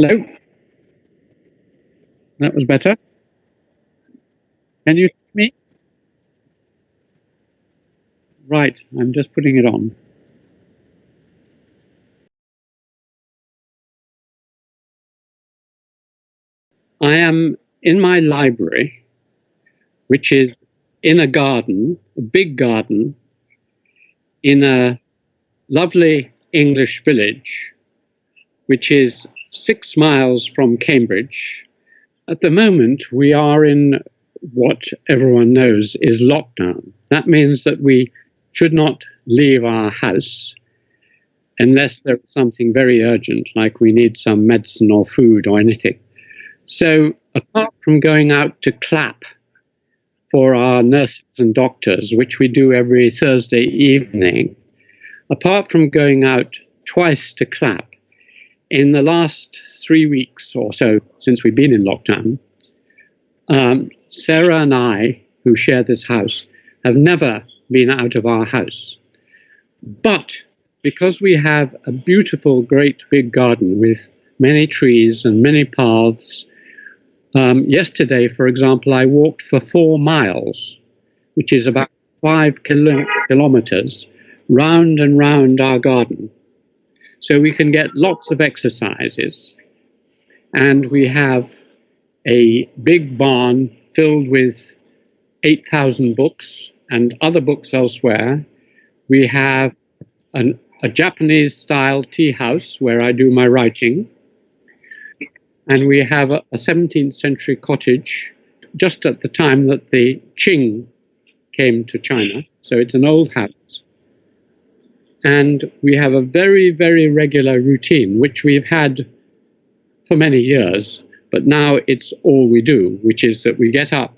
Hello? That was better. Can you hear me? Right, I'm just putting it on. I am in my library, which is in a garden, a big garden, in a lovely English village, which is 6 miles from Cambridge. At the moment, we are in what everyone knows is lockdown. That means that we should not leave our house unless there's something very urgent, like we need some medicine or food or anything. So apart from going out to clap for our nurses and doctors, which we do every Thursday evening, apart from going out twice to clap, in the last 3 weeks or so since we've been in lockdown, Sarah and I, who share this house, have never been out of our house. But because we have a beautiful, great big garden with many trees and many paths, yesterday, for example, I walked for 4 miles, which is about 5 kilometers, round and round our garden. So we can get lots of exercises. And we have a big barn filled with 8,000 books and other books elsewhere. We have a Japanese-style tea house where I do my writing. And we have a 17th century cottage just at the time that the Qing came to China. So it's an old house. And we have a very, very regular routine, which we've had for many years, but now it's all we do, which is that we get up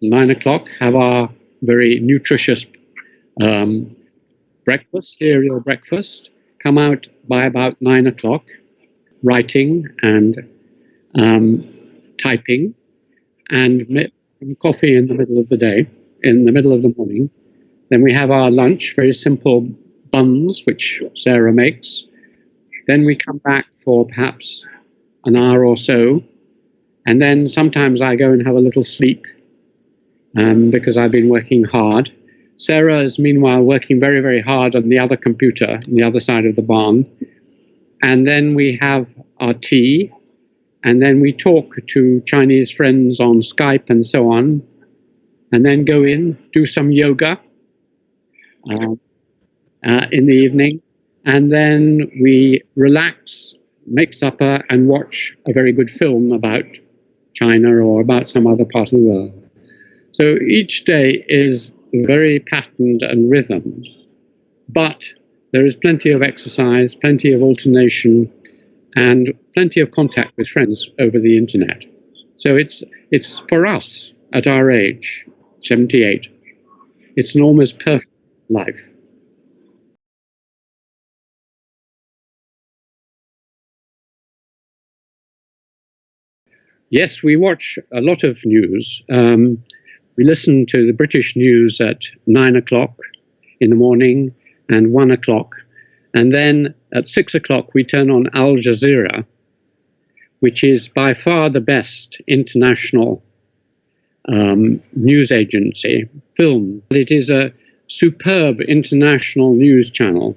9 o'clock, have our very nutritious breakfast, cereal breakfast, come out by about 9 o'clock, writing and typing, and coffee in the middle of the day, in the middle of the morning. Then we have our lunch, very simple buns, which Sarah makes. Then we come back for perhaps an hour or so, and then sometimes I go and have a little sleep because I've been working hard. Sarah is meanwhile working very, very hard on the other computer on the other side of the barn. And then we have our tea, and then we talk to Chinese friends on Skype and so on, and then go in, do some yoga in the evening, and then we relax, make supper, and watch a very good film about China or about some other part of the world. So each day is very patterned and rhythmed, but there is plenty of exercise, plenty of alternation, and plenty of contact with friends over the internet. So it's for us at our age, 78, it's an almost perfect life. Yes, we watch a lot of news. We listen to the British news at 9 o'clock in the morning and 1 o'clock. And then at 6 o'clock, we turn on Al Jazeera, which is by far the best international news agency, film. It is a superb international news channel.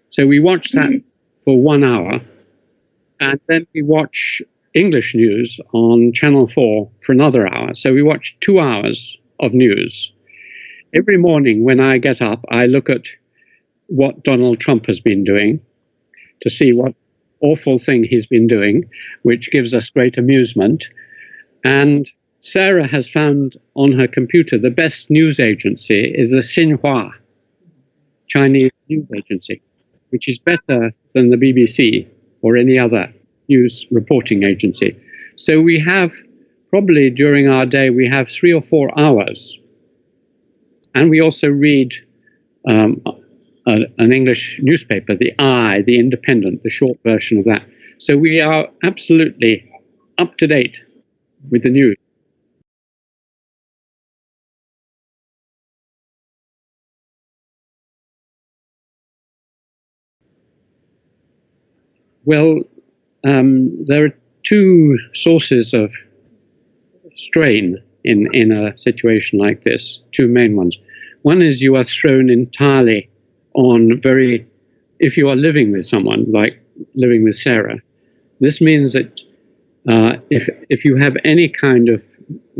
So we watch that for 1 hour, and then we watch English news on Channel 4 for another hour. So we watch 2 hours of news. Every morning when I get up, I look at what Donald Trump has been doing to see what awful thing he's been doing, which gives us great amusement. And Sarah has found on her computer the best news agency is the Xinhua Chinese news agency, which is better than the BBC or any other news reporting agency. So we have probably during our day, we have 3 or 4 hours. And we also read an English newspaper, the The Independent, the short version of that. So we are absolutely up to date with the news. Well, there are two sources of strain in a situation like this, two main ones. One is you are thrown entirely on if you are living with someone, like living with Sarah, this means that if you have any kind of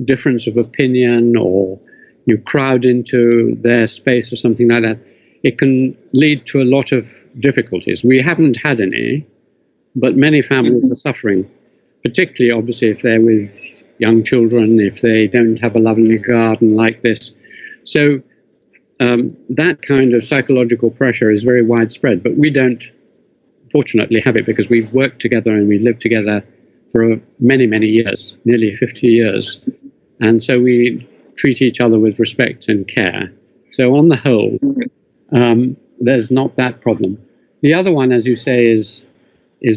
difference of opinion or you crowd into their space or something like that, it can lead to a lot of difficulties. We haven't had any, but many families are suffering, particularly obviously if they're with young children, if they don't have a lovely garden like this. So that kind of psychological pressure is very widespread, but we don't fortunately have it because we've worked together and we lived together for many, many years, nearly 50 years. And so we treat each other with respect and care. So on the whole, there's not that problem. The other one, as you say, is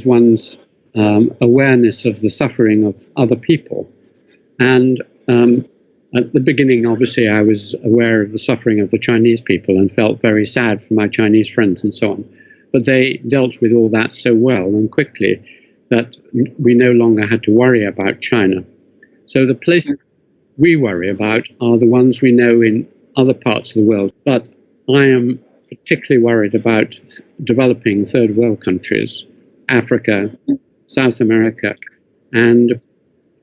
one's awareness of the suffering of other people. And at the beginning, obviously, I was aware of the suffering of the Chinese people and felt very sad for my Chinese friends and so on. But they dealt with all that so well and quickly that we no longer had to worry about China. So the places we worry about are the ones we know in other parts of the world. But I am particularly worried about developing third world countries, Africa, South America, and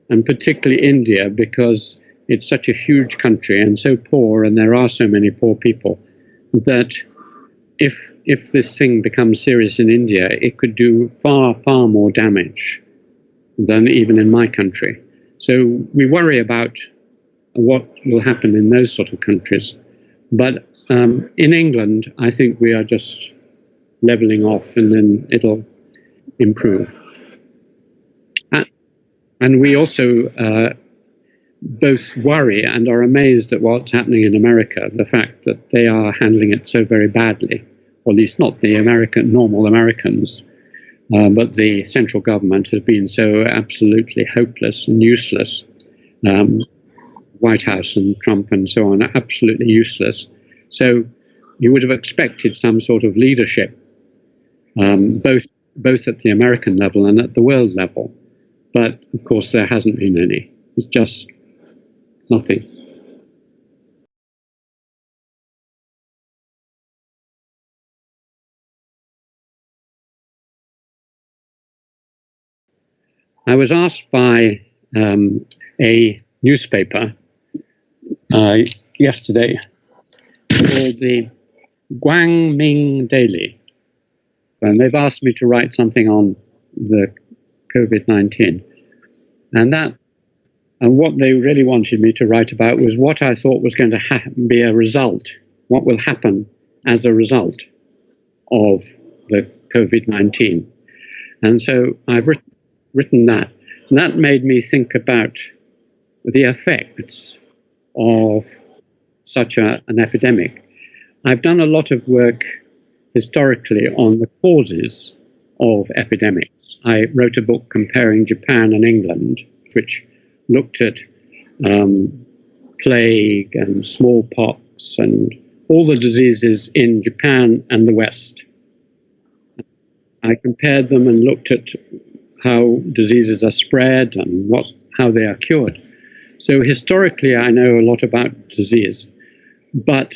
particularly India, because it's such a huge country and so poor, and there are so many poor people, that if this thing becomes serious in India, it could do far, far more damage than even in my country. So we worry about what will happen in those sort of countries. But in England, I think we are just leveling off and then it'll improve. And we also both worry and are amazed at what's happening in America, the fact that they are handling it so very badly, or at least not the normal Americans, but the central government has been so absolutely hopeless and useless. White House and Trump and so on are absolutely useless. So you would have expected some sort of leadership, both at the American level and at the world level. But of course, there hasn't been any. It's just nothing. I was asked by a newspaper yesterday called the Guangming Daily, and they've asked me to write something on the COVID-19, and what they really wanted me to write about was what I thought was going to be a result, what will happen as a result of the COVID-19. And so I've written that, and that made me think about the effects of such an epidemic. I've done a lot of work historically on the causes of epidemics. I wrote a book comparing Japan and England, which looked at plague and smallpox and all the diseases in Japan and the West. I compared them and looked at how diseases are spread and how they are cured. So historically, I know a lot about disease, but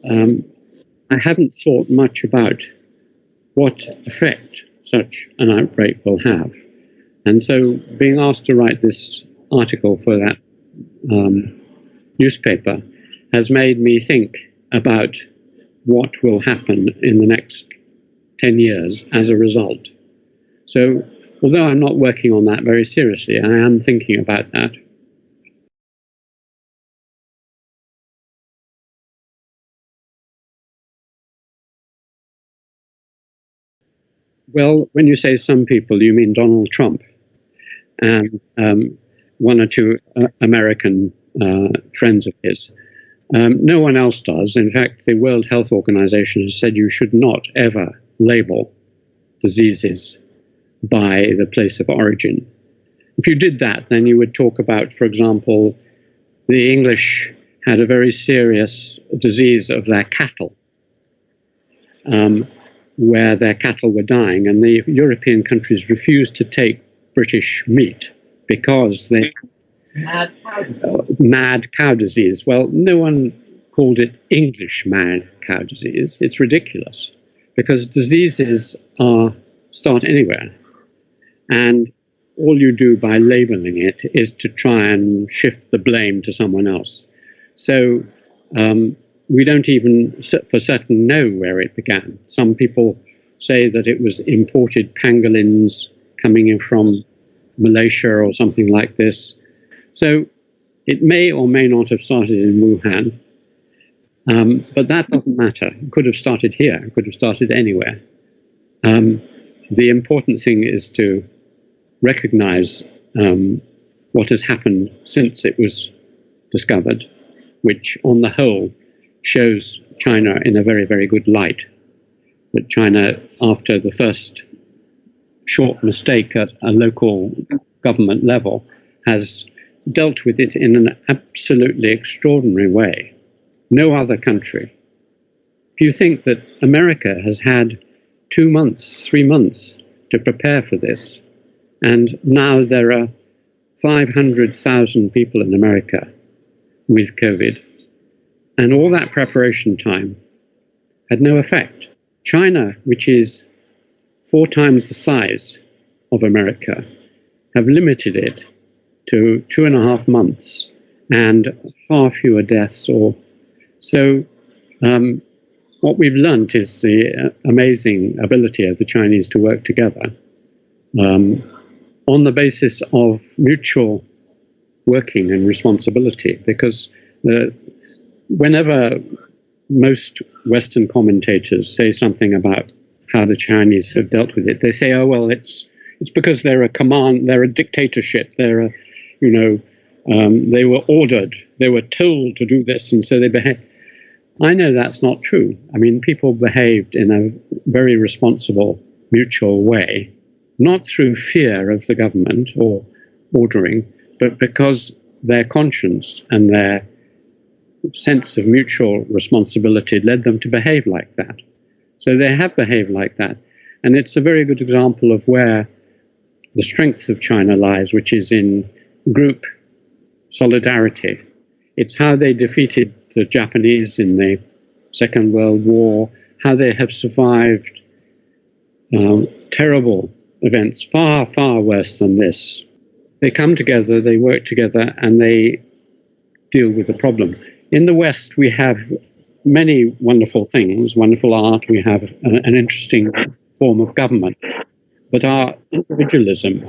I haven't thought much about what effect such an outbreak will have. And so being asked to write this article for that newspaper has made me think about what will happen in the next 10 years as a result. So although I'm not working on that very seriously, I am thinking about that. Well, when you say some people, you mean Donald Trump and one or two American friends of his. No one else does. In fact, the World Health Organization has said you should not ever label diseases by the place of origin. If you did that, then you would talk about, for example, the English had a very serious disease of their cattle. where their cattle were dying, and the European countries refused to take British meat because they mad cow disease. Well, no one called it English mad cow disease. It's ridiculous because diseases start anywhere, and all you do by labeling it is to try and shift the blame to someone else. So we don't even for certain know where it began. Some people say that it was imported pangolins coming in from Malaysia or something like this. So it may or may not have started in Wuhan, but that doesn't matter. It could have started here. It could have started anywhere. The important thing is to recognize what has happened since it was discovered, which on the whole shows China in a very, very good light. That China, after the first short mistake at a local government level, has dealt with it in an absolutely extraordinary way. No other country. If you think that America has had 2 months, 3 months to prepare for this, and now there are 500,000 people in America with COVID, and all that preparation time had no effect. China, which is 4 times the size of America, have limited it to 2.5 months and far fewer deaths. So what we've learned is the amazing ability of the Chinese to work together on the basis of mutual working and responsibility, because whenever most Western commentators say something about how the Chinese have dealt with it, they say, oh, well, it's because they're a dictatorship, they were ordered, they were told to do this, and so they behave. I know that's not true. I mean, people behaved in a very responsible, mutual way, not through fear of the government or ordering, but because their conscience and their sense of mutual responsibility led them to behave like that. So they have behaved like that. And it's a very good example of where the strength of China lies, which is in group solidarity. It's how they defeated the Japanese in the Second World War, how they have survived terrible events, far, far worse than this. They come together, they work together, and they deal with the problem. In the West, we have many wonderful things, wonderful art, we have an interesting form of government, but our individualism,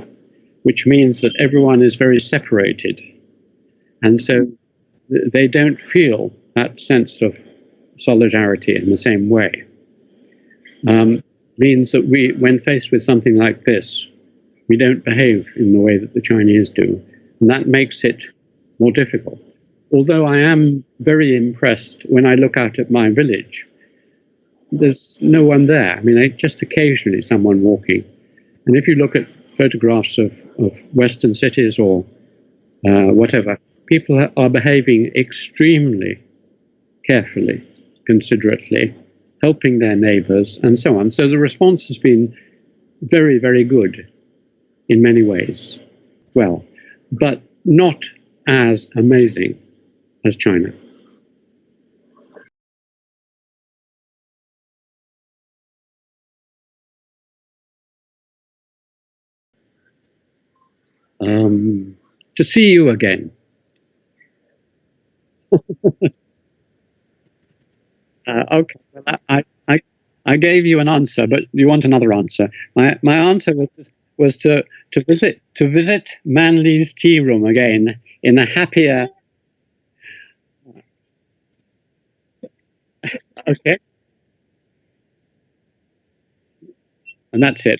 which means that everyone is very separated, and so they don't feel that sense of solidarity in the same way, means that when faced with something like this, we don't behave in the way that the Chinese do, and that makes it more difficult. Although I am very impressed when I look out at my village, there's no one there. I mean, just occasionally someone walking. And if you look at photographs of Western cities or whatever, people are behaving extremely carefully, considerately, helping their neighbors, and so on. So the response has been very, very good in many ways. Well, but not as amazing as China. To see you again. Okay, well, I gave you an answer, but you want another answer. My answer was to visit Manly's tea room again in a happier. Okay, and that's it.